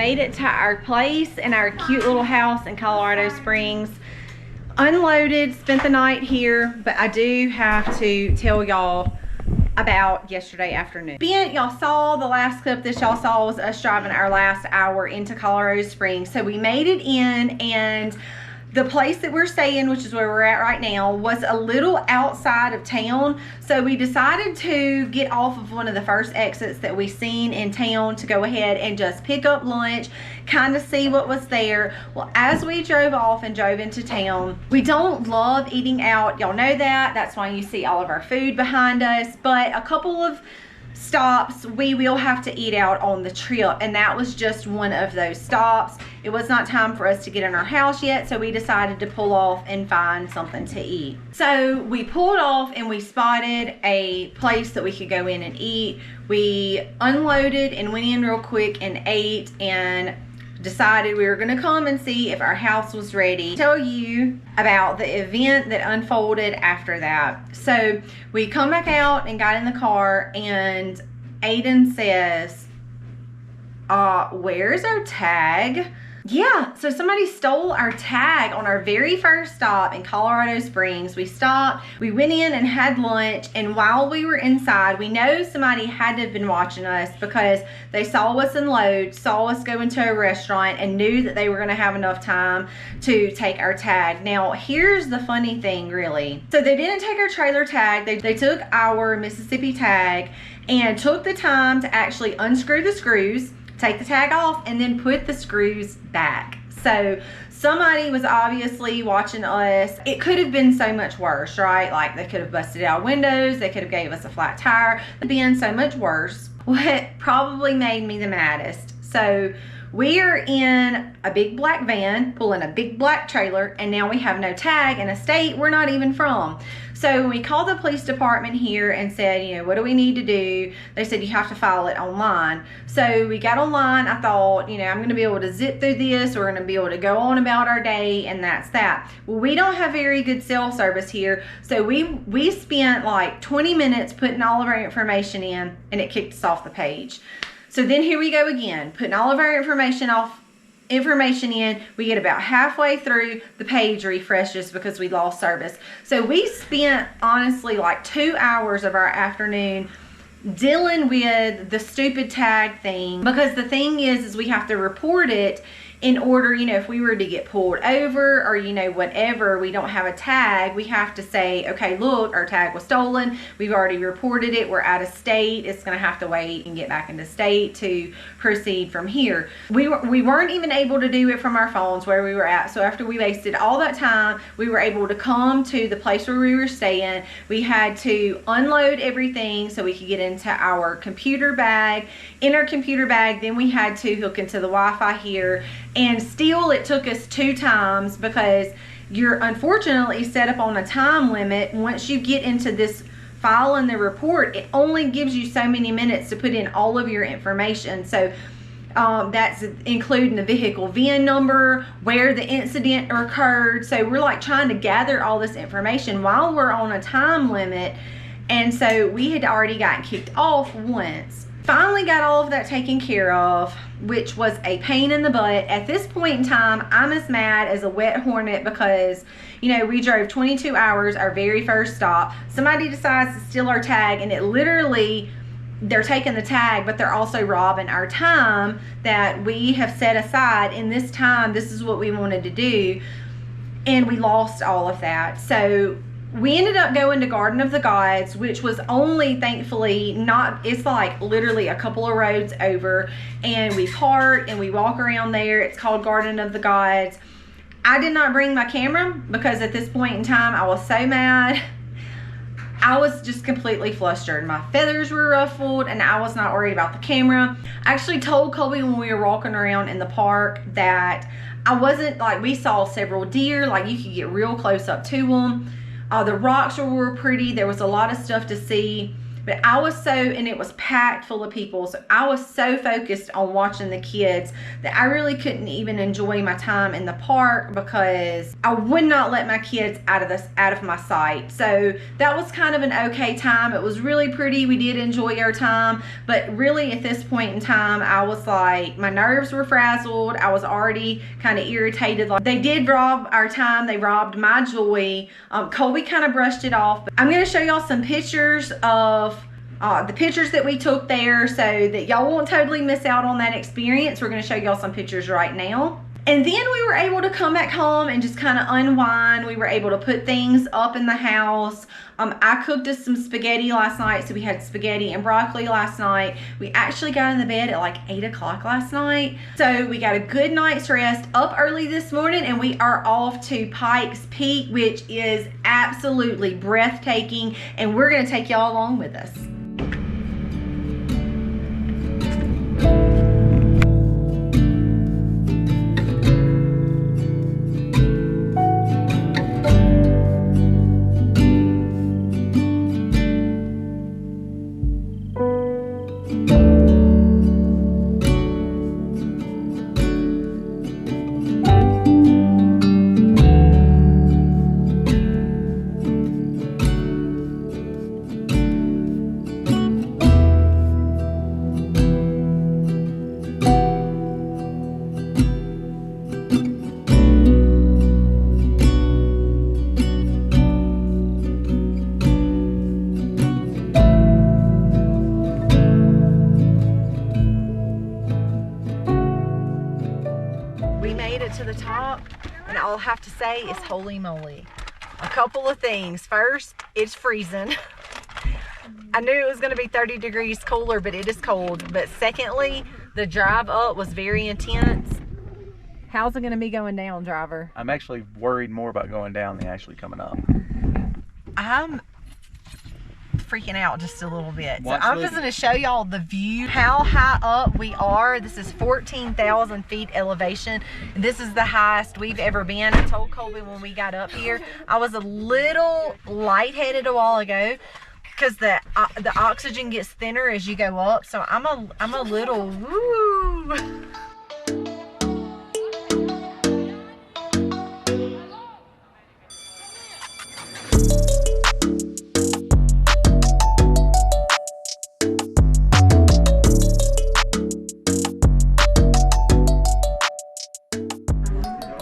made it to our place in our cute little house in Colorado Springs. Unloaded, spent the night here, but I do have to tell y'all about yesterday afternoon. Y'all saw the last clip that y'all saw was us driving our last hour into Colorado Springs. So we made it in, and the place that we're staying, which is where we're at right now, was a little outside of town. So we decided to get off of one of the first exits that we seen in town to go ahead and just pick up lunch, kind of see what was there. Well, as we drove off and drove into town, we don't love eating out. Y'all know that. That's why you see all of our food behind us. But a couple of stops we will have to eat out on the trip, and that was just one of those stops. It was not time for us to get in our house yet, so we decided to pull off and find something to eat. So we pulled off and we spotted a place that we could go in and eat. We unloaded and went in real quick and ate, and decided we were going to come and see if our house was ready. Tell you about the event that unfolded after that. So we come back out and got in the car, and Aiden says, where's our tag? Yeah, so somebody stole our tag on our very first stop in Colorado Springs. We stopped, we went in and had lunch, and while we were inside, we know somebody had to have been watching us because they saw us unload, saw us go into a restaurant, and knew that they were gonna have enough time to take our tag. Now, here's the funny thing, really. So they didn't take our trailer tag, they took our Mississippi tag and took the time to actually unscrew the screws, take the tag off, and then put the screws back. So somebody was obviously watching us. It could have been so much worse, right? Like, they could have busted out windows, they could have gave us a flat tire. It would have been so much worse. What probably made me the maddest. So we are in a big black van pulling a big black trailer, and now we have no tag in a state we're not even from. So we called the police department here and said, you know, what do we need to do? They said you have to file it online. So we got online. I thought, you know, I'm going to be able to zip through this. We're going to be able to go on about our day, and that's that. Well, we don't have very good cell service here. So we spent like 20 minutes putting all of our information in, and it kicked us off the page. So then here we go again, putting all of our information in. We get about halfway through, the page refreshes because we lost service. So we spent honestly like 2 hours of our afternoon dealing with the stupid tag thing, because the thing is we have to report it in order, you know, if we were to get pulled over or, you know, whatever, we don't have a tag, we have to say, okay, look, our tag was stolen. We've already reported it. We're out of state. It's going to have to wait and get back into state to proceed from here. We weren't even able to do it from our phones where we were at. So after we wasted all that time, we were able to come to the place where we were staying. We had to unload everything so we could get into our computer bag. In our computer bag, then we had to hook into the Wi-Fi here. And still, it took us 2 times because you're unfortunately set up on a time limit. Once you get into this file in the report, it only gives you so many minutes to put in all of your information. So that's including the vehicle VIN number, where the incident occurred. So we're like trying to gather all this information while we're on a time limit. And so we had already gotten kicked off once. Finally got all of that taken care of, which was a pain in the butt. At this point in time, I'm as mad as a wet hornet because, you know, we drove 22 hours, our very first stop. Somebody decides to steal our tag, and it literally, they're taking the tag, but they're also robbing our time that we have set aside. In this time, this is what we wanted to do, and we lost all of that. So we ended up going to Garden of the Gods, which was only, thankfully, not, it's like literally a couple of roads over, and we park and we walk around there. It's called Garden of the Gods. I did not bring my camera because at this point in time, I was so mad. I was just completely flustered. My feathers were ruffled, and I was not worried about the camera. I actually told Colby when we were walking around in the park that I wasn't, like, we saw several deer, like you could get real close up to them. The rocks were pretty. There was a lot of stuff to see. But I was so, and it was packed full of people, so I was so focused on watching the kids that I really couldn't even enjoy my time in the park because I would not let my kids out of my sight. So that was kind of an okay time. It was really pretty. We did enjoy our time, but really at this point in time, I was like, my nerves were frazzled. I was already kind of irritated. Like, they did rob our time. They robbed my joy. Colby kind of brushed it off. But I'm going to show y'all some pictures of the pictures that we took there so that y'all won't totally miss out on that experience. We're going to show y'all some pictures right now. And then we were able to come back home and just kind of unwind. We were able to put things up in the house. I cooked us some spaghetti last night, so we had spaghetti and broccoli last night. We actually got in the bed at like 8 o'clock last night. So we got a good night's rest, up early this morning, and we are off to Pikes Peak, which is absolutely breathtaking. And we're going to take y'all along with us. To the top, and all I have to say is holy moly. A couple of things. First, it's freezing. I knew it was going to be 30 degrees cooler, but it is cold. But secondly, the drive up was very intense. How's it going to be going down, driver? I'm actually worried more about going down than actually coming up. I'm freaking out just a little bit. So I'm just going to show y'all the view, how high up we are. This is 14,000 feet elevation. And this is the highest we've ever been. I told Colby when we got up here, I was a little lightheaded a while ago because the oxygen gets thinner as you go up. So I'm a little woo.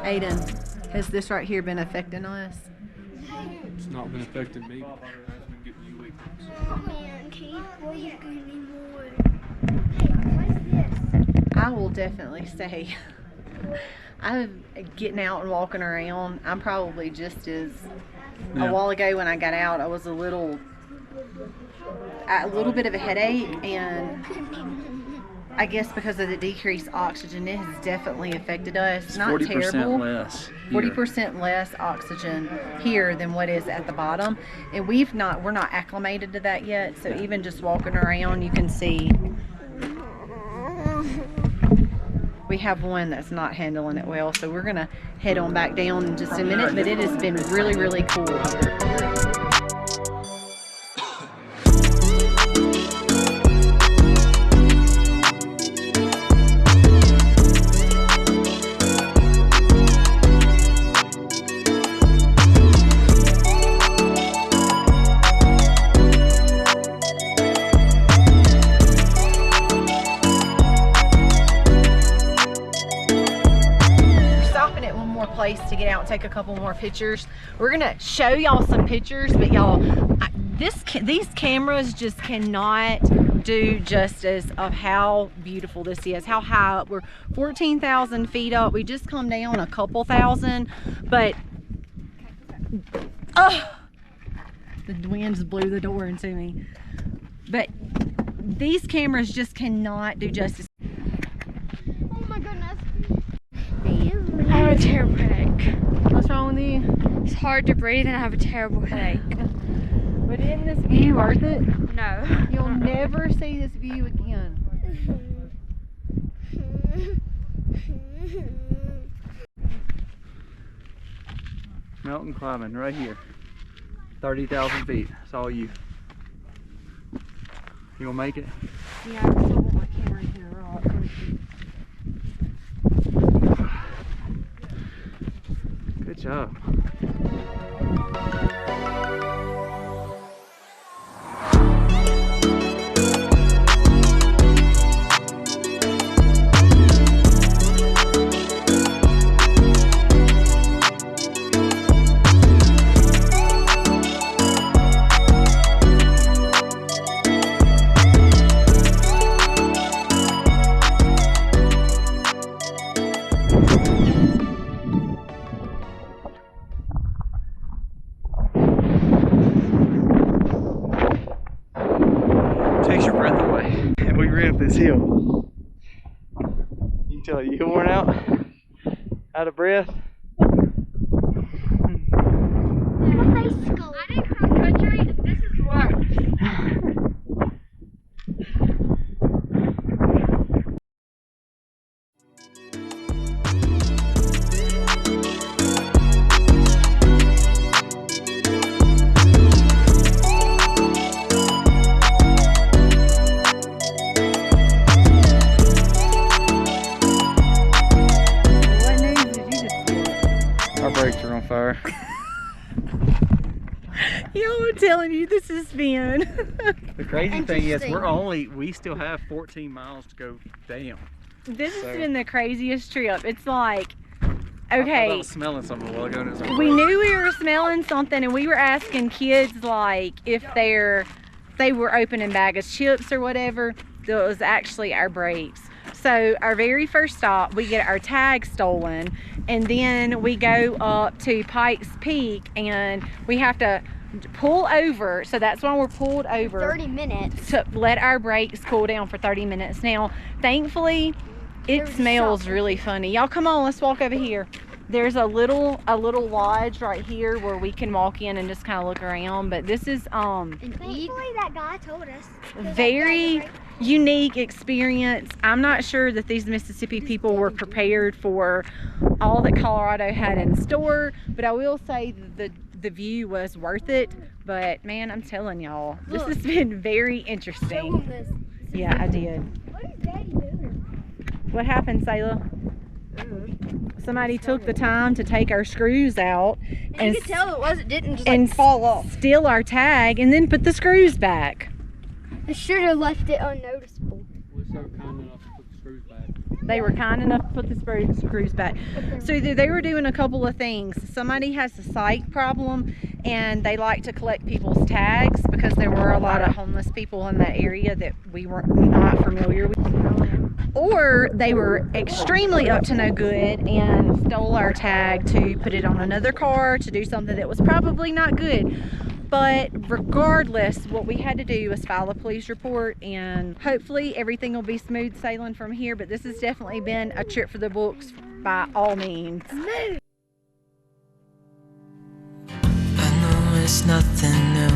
Aiden, has this right here been affecting us? It's not been affecting me. Oh man, can you please give me more? Hey, what is this? I will definitely say I'm getting out and walking around. I'm probably just as a while ago when I got out, I was a little bit of a headache, and I guess because of the decreased oxygen, it has definitely affected us. It's not 40% terrible. less. 40% less oxygen here than what is at the bottom, and we're not acclimated to that yet. So even just walking around, you can see we have one that's not handling it well. So we're gonna head on back down in just a minute. But it has been really, really cool. Place to get out and take a couple more pictures. We're gonna show y'all some pictures, but y'all, these cameras just cannot do justice of how beautiful this is, how high up. We're 14,000 feet up. We just come down a couple thousand, but the winds blew the door into me. But these cameras just cannot do justice. Oh my goodness. I have a terrible headache. What's wrong with you? It's hard to breathe and I have a terrible headache. But isn't this view worth it? No. You'll never see this view again. Mountain climbing right here. 30,000 feet. It's all you. You gonna make it? Yeah, I still want my camera in here. Good job. Takes your breath away. And we ran up this hill. You can tell you worn out, out of breath. I didn't cross country. This is worse. What news did you just get? Our brakes are on fire. Yo, I'm telling you, this has been. The crazy thing is Interesting. we still have 14 miles to go down. This has So- been the craziest trip. It's like, I thought I okay, was smelling something a while ago and it was like, we knew we were smelling something, and we were asking kids like if they were opening bag of chips or whatever. It was actually our brakes. So our very first stop, we get our tag stolen, and then we go up to Pikes Peak, and we have to pull over. So that's why we're pulled over 30 minutes. to let our brakes cool down for 30 minutes. Now, thankfully, it There's a smells shop. really funny. Y'all come on, let's walk over here. There's a little lodge right here where we can walk in and just kind of look around. But this is Thankfully, that guy told us. very unique experience. I'm not sure that these Mississippi people were prepared for all that Colorado had in store, but I will say the view was worth it. But man, I'm telling y'all, this has been very Show interesting. him this. Yeah, I did. What is Daddy doing? What happened, Sayla? Somebody took the time to take our screws out And you could tell it didn't just and like fall off. steal our tag and then put the screws back. It should have left it unnoticeable. We're so kind enough to put the screws back. They were kind enough to put the screws back. So either they were doing a couple of things. Somebody has a psych problem and they like to collect people's tags because there were a lot of homeless people in that area that we were not familiar with. Or they were extremely up to no good and stole our tag to put it on another car to do something that was probably not good. But regardless, what we had to do was file a police report, and hopefully everything will be smooth sailing from here. But this has definitely been a trip for the books by all means. I know it's nothing new,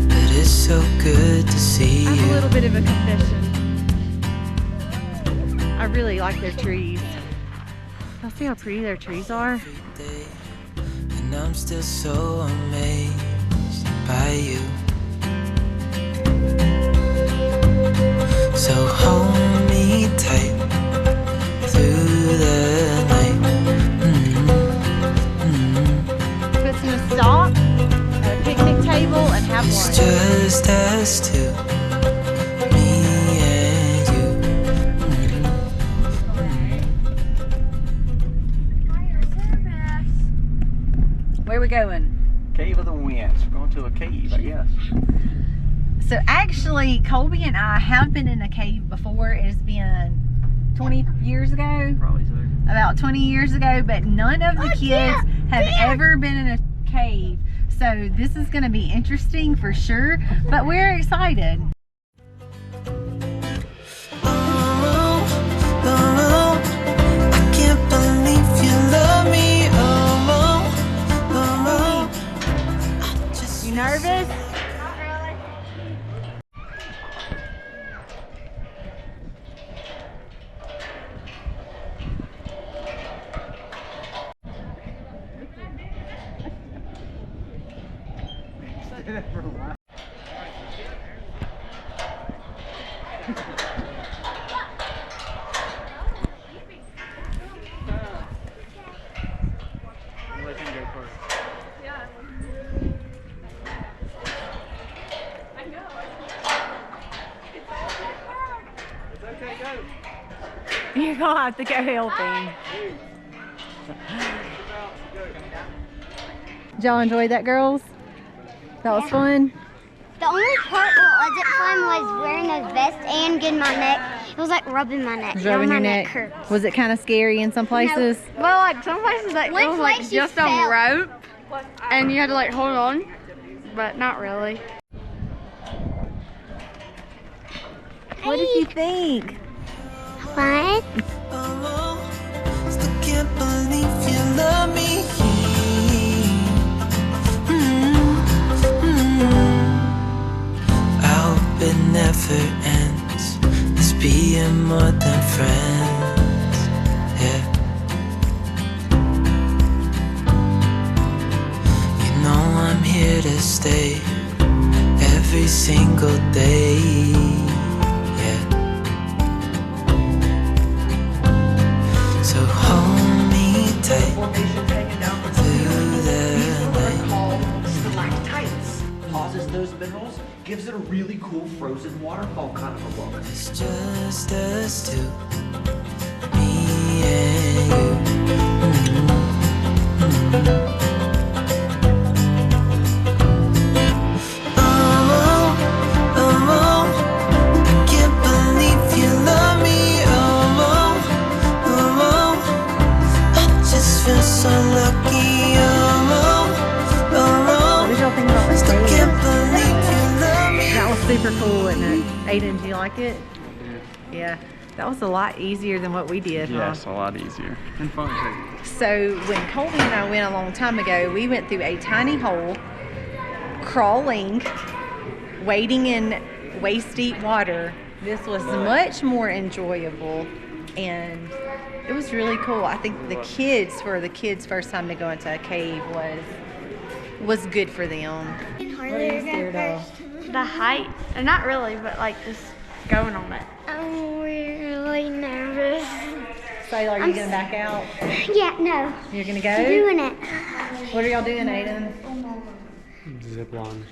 but it's so good to see I have a you. little bit of a confession. I really like their trees. Y'all see how pretty their trees are? Every day, and I'm still so amazed by you. So hold me tight through the night. Let's just stop at a picnic table and have It's lunch. just us two, me and you. Where are we going? Cave of the Winds. We're going to a cave, I guess. So actually, Colby and I have been in a cave before. It has been 20 years ago, Probably so. about 20 years ago, but none of the kids have ever been in a cave. So this is going to be interesting for sure, but we're excited. I can't believe you love me. You nervous? You're gonna have to go help him. Did y'all enjoy that, girls? That was fun? The only part that wasn't fun was wearing a vest and getting my neck. It was like rubbing my neck. Rubbing Now your my neck. hurts. Was it kind of scary in some places? Well, like some places like One it was like place you just fell. on rope, and you had to like hold on, but not really. What did you think? Fun. Still can't believe you love me. I hope it never ends. This being more than friends. Yeah. You know I'm here to stay every single day. Yeah. So hold me tight through the night. Stalactites. Pauses those minerals, gives it a really cool frozen waterfall kind of a look. It's just us two, me and you. Oh, I can't believe you love me. Oh, I just feel so lucky. What did y'all think about the Still stage? can't believe you love me. That was super cool, wasn't it? Aiden, did you like it? Yeah. That was a lot easier than what we did, huh? Yes, a lot easier. And fun too. So when Colby and I went a long time ago, we went through a tiny hole, crawling, wading in waist deep water. This was much more enjoyable, and it was really cool. I think for the kids' first time to go into a cave was good for them. What are you scared of? The height, and not really, but like just going on it. I'm really nervous. So are you gonna back out? Yeah, no. You're gonna I'm go? doing it. What are y'all doing, Aiden? Zipline.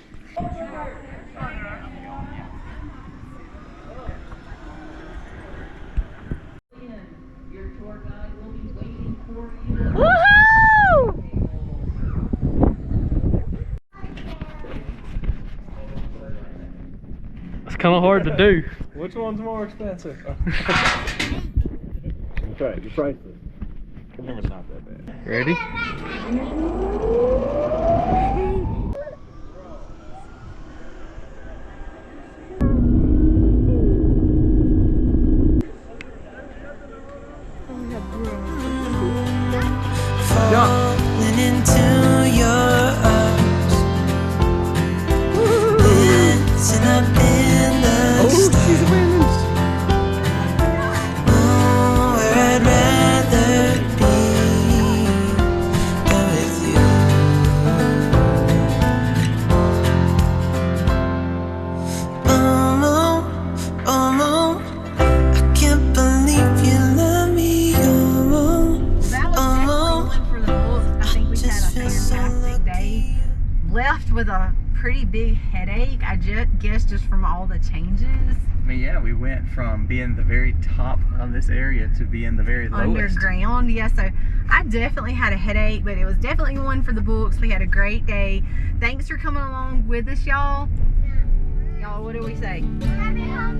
Woohoo! It's kind of hard to do. Which one's more expensive? Okay, the prices. It's not that bad. Ready? Falling into your arms, dancing up in the stars. Oh, where I'd rather be than with you. Oh, I can't believe you love me. That was definitely one for the books. I think we had a fantastic day. Left with a pretty big headache, I guess just from all the changes. I mean, yeah, we went from being the very top of this area to being the very lowest. Underground, yeah, so I definitely had a headache, but it was definitely one for the books. We had a great day. Thanks for coming along with us, y'all. Y'all, what do we say? Happy holidays.